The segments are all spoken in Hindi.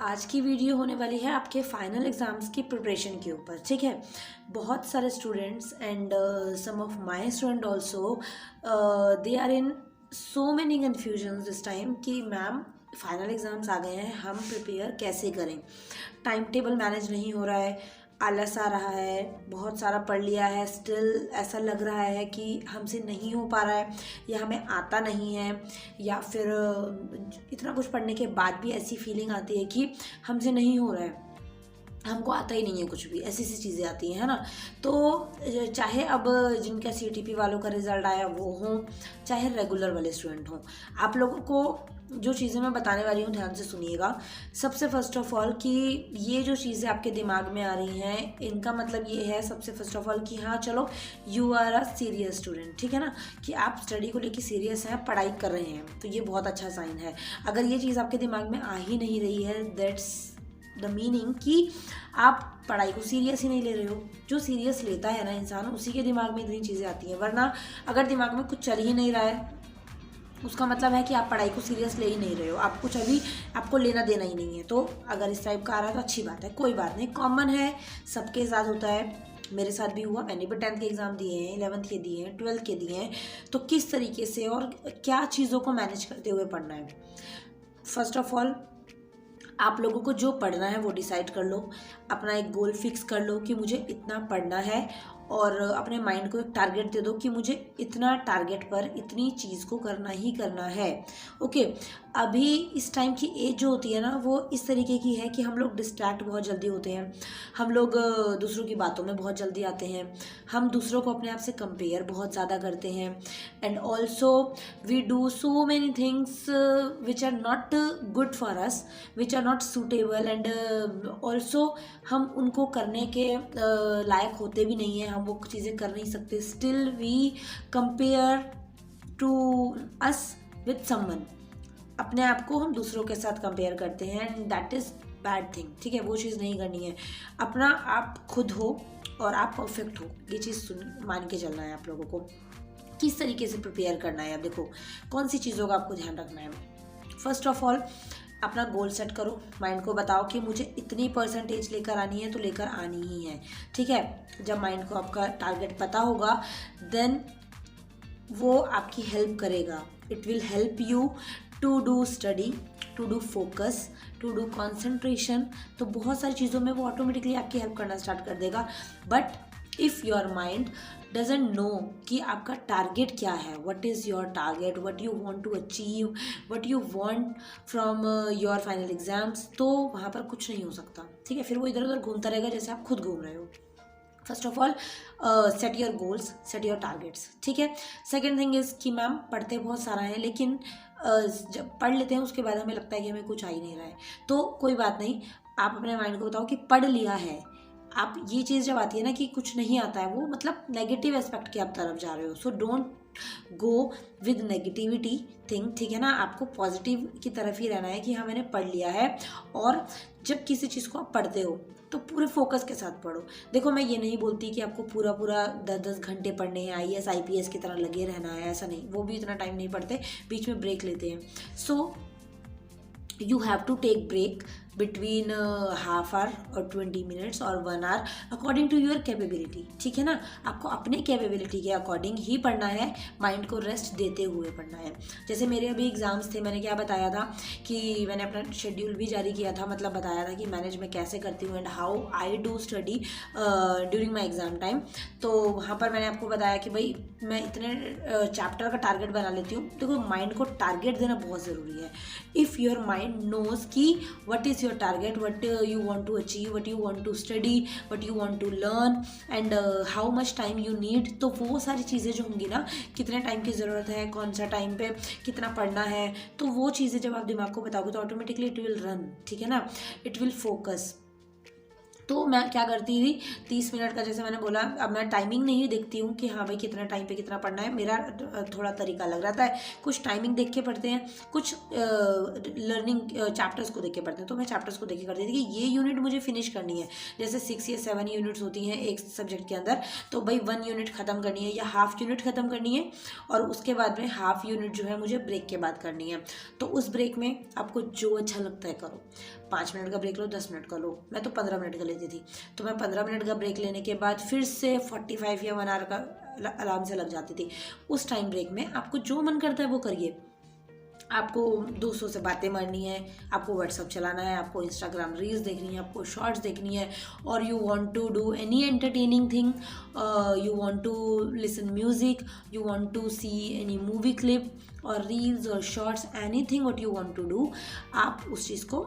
आज की वीडियो होने वाली है आपके फाइनल एग्ज़ाम्स की प्रिपरेशन के ऊपर। ठीक है, बहुत सारे students and some of my student also they are in so many confusions this time कि मैम फाइनल एग्ज़ाम्स आ गए हैं, हम प्रिपेयर कैसे करें। टाइम टेबल मैनेज नहीं हो रहा है, आलस आ रहा है, बहुत सारा पढ़ लिया है, स्टिल ऐसा लग रहा है कि हमसे नहीं हो पा रहा है या हमें आता नहीं है, या फिर इतना कुछ पढ़ने के बाद भी ऐसी फीलिंग आती है कि हमसे नहीं हो रहा है, हमको आता ही नहीं है कुछ भी, ऐसी सी चीज़ें आती हैं, है ना। तो चाहे अब जिनका CTP वालों का रिज़ल्ट आया वो हों, चाहे रेगुलर वाले स्टूडेंट हों, आप लोगों को जो चीज़ें मैं बताने वाली हूँ ध्यान से सुनिएगा। सबसे फर्स्ट ऑफ ऑल कि ये जो चीज़ें आपके दिमाग में आ रही हैं, इनका मतलब ये है सबसे फर्स्ट ऑफ ऑल कि हाँ चलो you are a serious student, ठीक है ना, कि आप स्टडी को लेके सीरियस हैं, पढ़ाई कर रहे हैं, तो ये बहुत अच्छा साइन है। अगर ये चीज़ आपके दिमाग में आ ही नहीं रही है, दैट्स द मीनिंग कि आप पढ़ाई को सीरियस ही नहीं ले रहे हो। जो सीरियस लेता है ना इंसान, उसी के दिमाग में इतनी चीज़ें आती हैं, वरना अगर दिमाग में कुछ चल ही नहीं रहा है उसका मतलब है कि आप पढ़ाई को सीरियस ले ही नहीं रहे हो, आप कुछ अभी आपको लेना देना ही नहीं है। तो अगर इस टाइप का आ रहा है तो अच्छी बात है, कोई बात नहीं, कॉमन है, सबके साथ होता है, मेरे साथ भी हुआ। मैंने भी 10th के एग्ज़ाम दिए हैं, 11th के दिए हैं, 12th के दिए हैं। तो किस तरीके से और क्या चीज़ों को मैनेज करते हुए पढ़ना है, फर्स्ट ऑफ ऑल आप लोगों को जो पढ़ना है वो डिसाइड कर लो। अपना एक गोल फिक्स कर लो कि मुझे इतना पढ़ना है, और अपने माइंड को एक टारगेट दे दो कि मुझे इतना टारगेट पर इतनी चीज़ को करना ही करना है। ओके, अभी इस टाइम की एज जो होती है ना, वो इस तरीके की है कि हम लोग डिस्ट्रैक्ट बहुत जल्दी होते हैं, हम लोग दूसरों की बातों में बहुत जल्दी आते हैं, हम दूसरों को अपने आप से कंपेयर बहुत ज़्यादा करते हैं, and also we do so many things which are not good for us, which are not suitable, and also हम उनको करने के लायक होते भी नहीं हैं, हम वो चीज़ें कर नहीं सकते। Still we compare to us with someone, अपने आप को हम दूसरों के साथ कंपेयर करते हैं, and that is bad thing. ठीक है, वो चीज़ नहीं करनी है। अपना आप खुद हो और आप परफेक्ट हो, ये चीज़ मान के चलना है आप लोगों को। किस तरीके से प्रिपेयर करना है, अब देखो कौन सी चीज़ों का आपको ध्यान रखना है। फर्स्ट ऑफ ऑल अपना गोल सेट करो, माइंड को बताओ कि मुझे इतनी परसेंटेज लेकर आनी है, तो लेकर आनी ही है। ठीक है, जब माइंड को आपका टारगेट पता होगा, देन वो आपकी हेल्प करेगा। It will help you to do study, to do focus, to do concentration. तो बहुत सारी चीज़ों में वो ऑटोमेटिकली आपकी हेल्प करना स्टार्ट कर देगा। But if your mind doesn't know कि आपका टारगेट क्या है, what is your target, what you want to achieve, what you want from your final exams, तो वहाँ पर कुछ नहीं हो सकता। ठीक है, फिर वो इधर उधर घूमता रहेगा जैसे आप खुद घूम रहे हो। First of all set your goals, set your targets. ठीक है, सेकेंड थिंग इज़ कि मैम पढ़ते बहुत सारा है, लेकिन जब पढ़ लेते हैं उसके बाद हमें लगता है कि हमें कुछ आ ही नहीं रहा है। तो कोई बात नहीं, आप अपने माइंड को बताओ कि पढ़ लिया है। आप ये चीज़ जब आती है ना कि कुछ नहीं आता है, वो मतलब नेगेटिव एस्पेक्ट की आप तरफ जा रहे हो। So don't go with negativity thing, ठीक है ना, आपको पॉजिटिव की तरफ ही रहना है कि हाँ मैंने पढ़ लिया है। और जब किसी चीज़ को आप पढ़ते हो तो पूरे फोकस के साथ पढ़ो। देखो मैं ये नहीं बोलती कि आपको पूरा पूरा 10-10 घंटे पढ़ने हैं, IAS IPS की तरह लगे रहना है, ऐसा नहीं, वो भी इतना टाइम नहीं पढ़ते, बीच में ब्रेक लेते हैं। सो you have to take break between half hour और 20 minutes और 1 hour according to your capability. ठीक है ना, आपको अपने कैपेबिलिटी के अकॉर्डिंग ही पढ़ना है, माइंड को रेस्ट देते हुए पढ़ना है। जैसे मेरे अभी एग्ज़ाम्स थे, मैंने क्या बताया था कि मैंने अपना शेड्यूल भी जारी किया था, मतलब बताया था कि मैनेज मैं कैसे करती हूँ and how I do study during my exam time. तो वहाँ पर मैंने आपको बताया कि भाई मैं इतने चैप्टर का टारगेट बना लेती हूँ। देखो माइंड को टारगेट देना बहुत ज़रूरी है। इफ़ योर माइंड knows कि what is your target, what you want to achieve, what you want to study, what you want to learn and how much time you need, तो वो सारी चीज़ें जो होंगी ना, कितने टाइम की ज़रूरत है, कौन सा टाइम पे कितना पढ़ना है, तो वो चीज़ें जब आप दिमाग को बताओगे तो ऑटोमेटिकली इट विल रन। ठीक है ना, इट विल फोकस। तो मैं क्या करती थी, 30 मिनट का जैसे मैंने बोला, अब मैं टाइमिंग नहीं देखती हूँ कि हाँ भाई कितना टाइम पे कितना पढ़ना है, मेरा थोड़ा तरीका अलग रहता है। कुछ टाइमिंग देख के पढ़ते हैं, कुछ लर्निंग चैप्टर्स को देख के पढ़ते हैं। तो मैं चैप्टर्स को देख के करती थी कि ये यूनिट मुझे फिनिश करनी है। जैसे 6 या 7 यूनिट्स होती हैं एक सब्जेक्ट के अंदर, तो भाई 1 यूनिट ख़त्म करनी है या हाफ यूनिट ख़त्म करनी है, और उसके बाद में हाफ यूनिट जो है मुझे ब्रेक के बाद करनी है। तो उस ब्रेक में आपको जो अच्छा लगता है करो, 5 मिनट का ब्रेक लो, 10 मिनट का लो, मैं तो 15 मिनट का लेती थी। तो मैं 15 मिनट का ब्रेक लेने के बाद फिर से 45 या 1 आवर का आराम से लग जाती थी। उस टाइम ब्रेक में आपको जो मन करता है वो करिए। आपको दोस्तों से बातें मारनी है, आपको व्हाट्सअप चलाना है, आपको इंस्टाग्राम रील्स देखनी है, आपको शॉर्ट्स देखनी है, और you want to do any entertaining thing, you want to listen music, you want to see any movie clip और रील्स और shorts, anything what you want to do, आप उस चीज़ को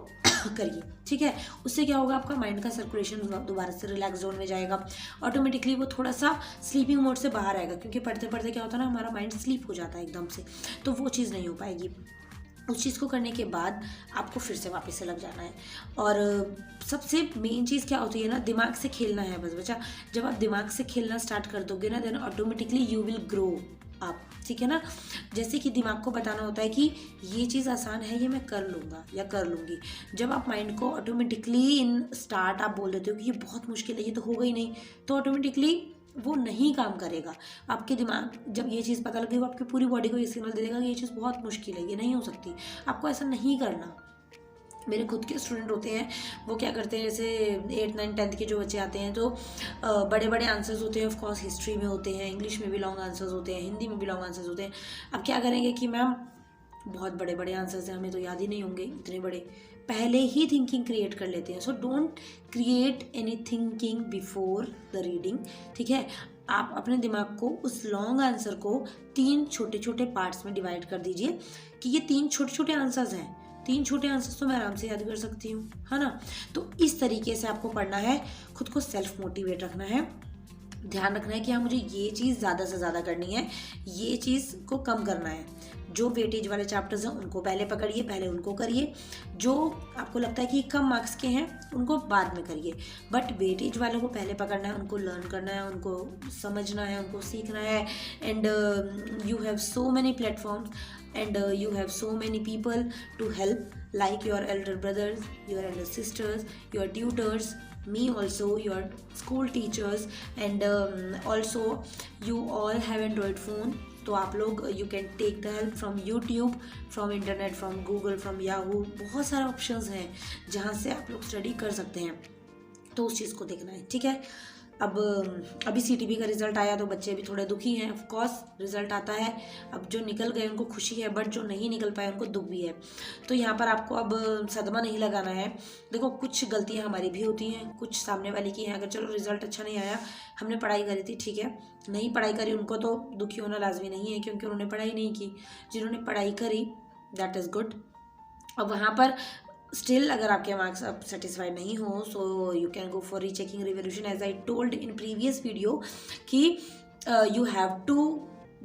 करिए। ठीक है, उससे क्या होगा, आपका माइंड का सर्कुलेशन दोबारा से रिलैक्स जोन में जाएगा, ऑटोमेटिकली वो थोड़ा सा स्लीपिंग मोड से बाहर आएगा, क्योंकि पढ़ते पढ़ते क्या होता है ना, हमारा माइंड स्लीप हो जाता है एकदम से, तो वो चीज़ नहीं हो पाएगी। उस चीज़ को करने के बाद आपको फिर से वापस से लग जाना है। और सबसे मेन चीज़ क्या होती है ना, दिमाग से खेलना है बस बच्चा। जब आप दिमाग से खेलना स्टार्ट कर दोगे ना, then automatically you will grow आप। ठीक है ना, जैसे कि दिमाग को बताना होता है कि ये चीज़ आसान है, ये मैं कर लूँगा या कर लूँगी। जब आप माइंड को ऑटोमेटिकली इन स्टार्ट आप बोल देते हो कि ये बहुत मुश्किल है, ये तो होगा ही नहीं, तो ऑटोमेटिकली वो नहीं काम करेगा। आपके दिमाग जब ये चीज़ पता लगे, वो आपकी पूरी बॉडी को ये सिग्नल दे देगा कि ये चीज़ बहुत मुश्किल है, ये नहीं हो सकती। आपको ऐसा नहीं करना। मेरे खुद के स्टूडेंट होते हैं, वो क्या करते हैं, जैसे 8, 9, 10 के जो बच्चे आते हैं, तो बड़े बड़े आंसर्स होते हैं, ऑफकोर्स हिस्ट्री में होते हैं, इंग्लिश में भी लॉन्ग आंसर्स होते हैं, हिंदी में भी लॉन्ग आंसर्स होते हैं। अब क्या करेंगे कि मैम बहुत बड़े बड़े आंसर्स हैं, हमें तो याद ही नहीं होंगे इतने बड़े, पहले ही थिंकिंग क्रिएट कर लेते हैं। So don't create any thinking before the reading. ठीक है, आप अपने दिमाग को उस लॉन्ग आंसर को 3 छोटे छोटे पार्ट्स में डिवाइड कर दीजिए कि ये 3 छोटे छोटे आंसर्स हैं, 3 छोटे आंसर्स तो मैं आराम से याद कर सकती हूँ, है ना। तो इस तरीके से आपको पढ़ना है, खुद को सेल्फ मोटिवेट रखना है, ध्यान रखना है कि हाँ मुझे ये चीज़ ज़्यादा से ज़्यादा करनी है, ये चीज़ को कम करना है। जो वेटेज वाले चैप्टर्स हैं उनको पहले पकड़िए, पहले उनको करिए। जो आपको लगता है कि कम मार्क्स के हैं उनको बाद में करिए, बट वेटेज वालों को पहले पकड़ना है, उनको लर्न करना है, उनको समझना है, उनको सीखना है। And you have so many platforms and you have so many people to help, like your elder brothers, your elder sisters, your tutors, me also, your school teachers, and also you all have Android phone, तो आप लोग you can take the help from YouTube, from internet, from Google, from Yahoo, बहुत सारे ऑप्शंस हैं जहाँ से आप लोग स्टडी कर सकते हैं। तो उस चीज़ को देखना है। ठीक है, अब अभी CTB का रिज़ल्ट आया तो बच्चे भी थोड़े दुखी हैं। ऑफ कोर्स रिज़ल्ट आता है, अब जो निकल गए उनको खुशी है, बट जो नहीं निकल पाए उनको दुख भी है। तो यहाँ पर आपको अब सदमा नहीं लगाना है। देखो कुछ गलतियाँ हमारी भी होती हैं, कुछ सामने वाले की हैं। अगर चलो रिज़ल्ट अच्छा नहीं आया, हमने पढ़ाई करी थी, ठीक है, नहीं पढ़ाई करी उनको तो दुखी होना लाजमी नहीं है, क्योंकि उन्होंने पढ़ाई नहीं की। जिन्होंने पढ़ाई करी दैट इज़ गुड। अब वहाँ पर स्टिल अगर आपके मार्क्स अब सेटिस्फाइड नहीं हो, so you can go for rechecking revolution, as I told in previous video कि you have to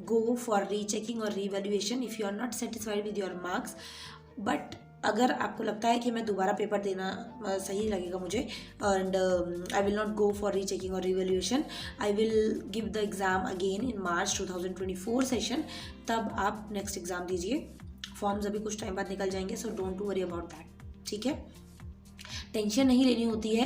go for rechecking और revaluation if you are not satisfied with your marks. But अगर आपको लगता है कि मैं दोबारा पेपर देना सही लगेगा मुझे, and I will not go for rechecking और revaluation, I will give the exam again in March 2024 session, तब आप नेक्स्ट एग्ज़ाम दीजिए। फॉर्म्स अभी कुछ टाइम बाद निकल जाएंगे, so don't to worry about that. ठीक है, टेंशन नहीं लेनी होती है,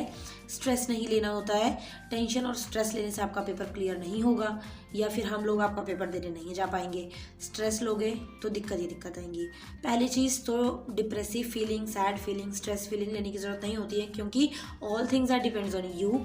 स्ट्रेस नहीं लेना होता है। टेंशन और स्ट्रेस लेने से आपका पेपर क्लियर नहीं होगा, या फिर हम लोग आपका पेपर देने नहीं जा पाएंगे। स्ट्रेस लोगे तो दिक्कत ही दिक्कत आएंगी। पहली चीज़ तो depressive feeling, sad feeling, stress feeling लेने की ज़रूरत नहीं होती है, क्योंकि all things are depends on you,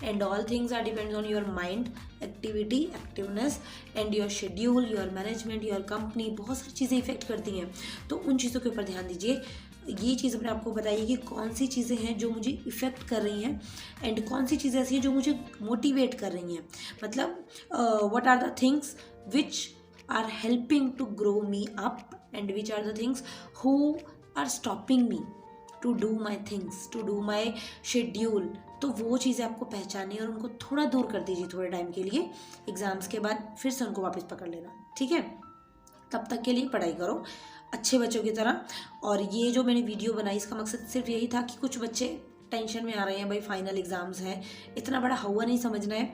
and all things are depends on your mind activity, activeness, and your schedule, your management, your company. बहुत सारी चीज़ें इफेक्ट करती हैं, तो उन चीज़ों के ऊपर ध्यान दीजिए। ये चीज़ अपने आपको बताइए कि कौन सी चीज़ें हैं जो मुझे इफ़ेक्ट कर रही हैं, एंड कौन सी चीज़ें ऐसी हैं जो मुझे मोटिवेट कर रही हैं। मतलब what are the things which are helping to grow me up, and which are the things who are stopping me to do my things, to do my schedule. तो वो चीज़ें आपको पहचानी और उनको थोड़ा दूर कर दीजिए थोड़े टाइम के लिए। एग्ज़ाम्स के बाद फिर से उनको वापस पकड़ लेना। ठीक है, तब तक के लिए पढ़ाई करो अच्छे बच्चों की तरह। और ये जो मैंने वीडियो बनाई, इसका मकसद सिर्फ यही था कि कुछ बच्चे टेंशन में आ रहे हैं भाई फाइनल एग्ज़ाम्स हैं, इतना बड़ा हवा नहीं समझना है,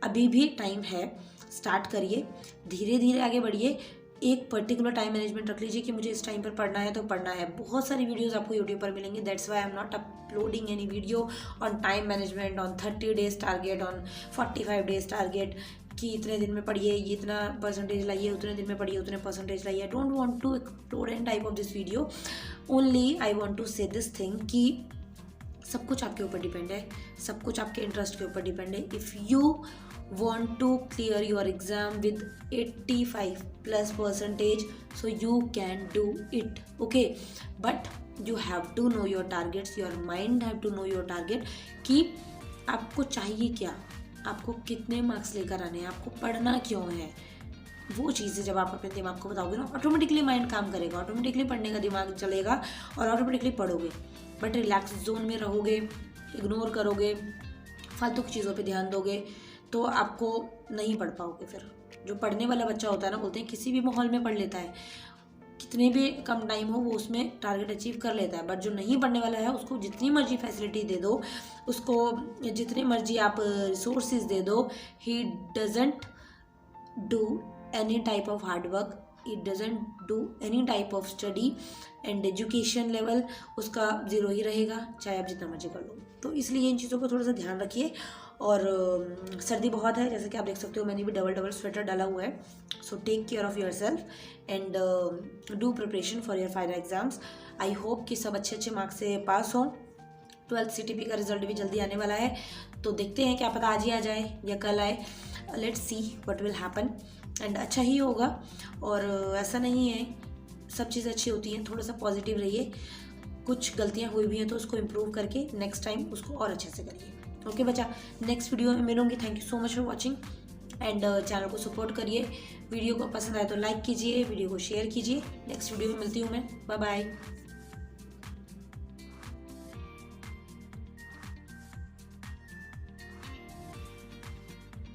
अभी भी टाइम है, स्टार्ट करिए, धीरे धीरे आगे बढ़िए। एक पर्टिकुलर टाइम मैनेजमेंट रख लीजिए कि मुझे इस टाइम पर पढ़ना है तो पढ़ना है। बहुत सारी वीडियोस आपको यूट्यूब पर मिलेंगे, that's why I am not uploading any video on time management, on 30 days target, on 45 days target, कि इतने दिन में पढ़िए, ये इतना परसेंटेज लाइए, उतने दिन में पढ़िए, उतने परसेंटेज लाइए। I don't want to explore any type of this video, only I want to say this thing कि सब कुछ आपके ऊपर डिपेंड है, सब कुछ आपके इंटरेस्ट के ऊपर डिपेंड है। If you want to clear your exam with 85+%, so you can do it, okay, but you have to know your targets, your mind have to know your target कि आपको चाहिए क्या, आपको कितने मार्क्स लेकर आने हैं, आपको पढ़ना क्यों है। वो चीज़ें जब आप अपने दिमाग को बताओगे ना, ऑटोमेटिकली माइंड काम करेगा, ऑटोमेटिकली पढ़ने का दिमाग चलेगा और ऑटोमेटिकली पढ़ोगे। बट रिलैक्स जोन में रहोगे, इग्नोर करोगे, फालतू की चीज़ों पे ध्यान दोगे तो आपको नहीं पढ़ पाओगे। फिर जो पढ़ने वाला बच्चा होता है ना, बोलते हैं किसी भी माहौल में पढ़ लेता है, कितने भी कम टाइम हो वो उसमें टारगेट अचीव कर लेता है। बट जो नहीं पढ़ने वाला है उसको जितनी मर्जी फैसिलिटी दे दो, उसको जितनी मर्जी आप रिसोर्सेज दे दो, he doesn't do any type of hard work, it doesn't do any type of study and education level उसका ज़ीरो ही रहेगा, चाहे आप जितना मर्जी कर लो। तो इसलिए इन चीज़ों को थोड़ा सा ध्यान रखिए। और सर्दी बहुत है, जैसे कि आप देख सकते हो मैंने भी डबल स्वेटर डाला हुआ है। So take care of yourself and do preparation for your final exams. I hope कि सब अच्छे मार्क्स से पास हों। 12th CTP का रिजल्ट भी जल्दी आने वाला है, तो देखते हैं, क्या पता आज ही आ जाए या कल आए। Let's see what will happen, and अच्छा ही होगा। और ऐसा नहीं है सब चीज़ अच्छी होती हैं, थोड़ा सा पॉजिटिव रहिए। कुछ गलतियाँ हुई भी हैं तो उसको इम्प्रूव करके नेक्स्ट टाइम उसको और अच्छे से करिए। ओके बच्चा, नेक्स्ट वीडियो में मिलूंगी। Thank you so much for watching and channel को सपोर्ट करिए। वीडियो को पसंद आए तो लाइक कीजिए, वीडियो को शेयर कीजिए। नेक्स्ट वीडियो में मिलती हूँ मैं, बाय बाय।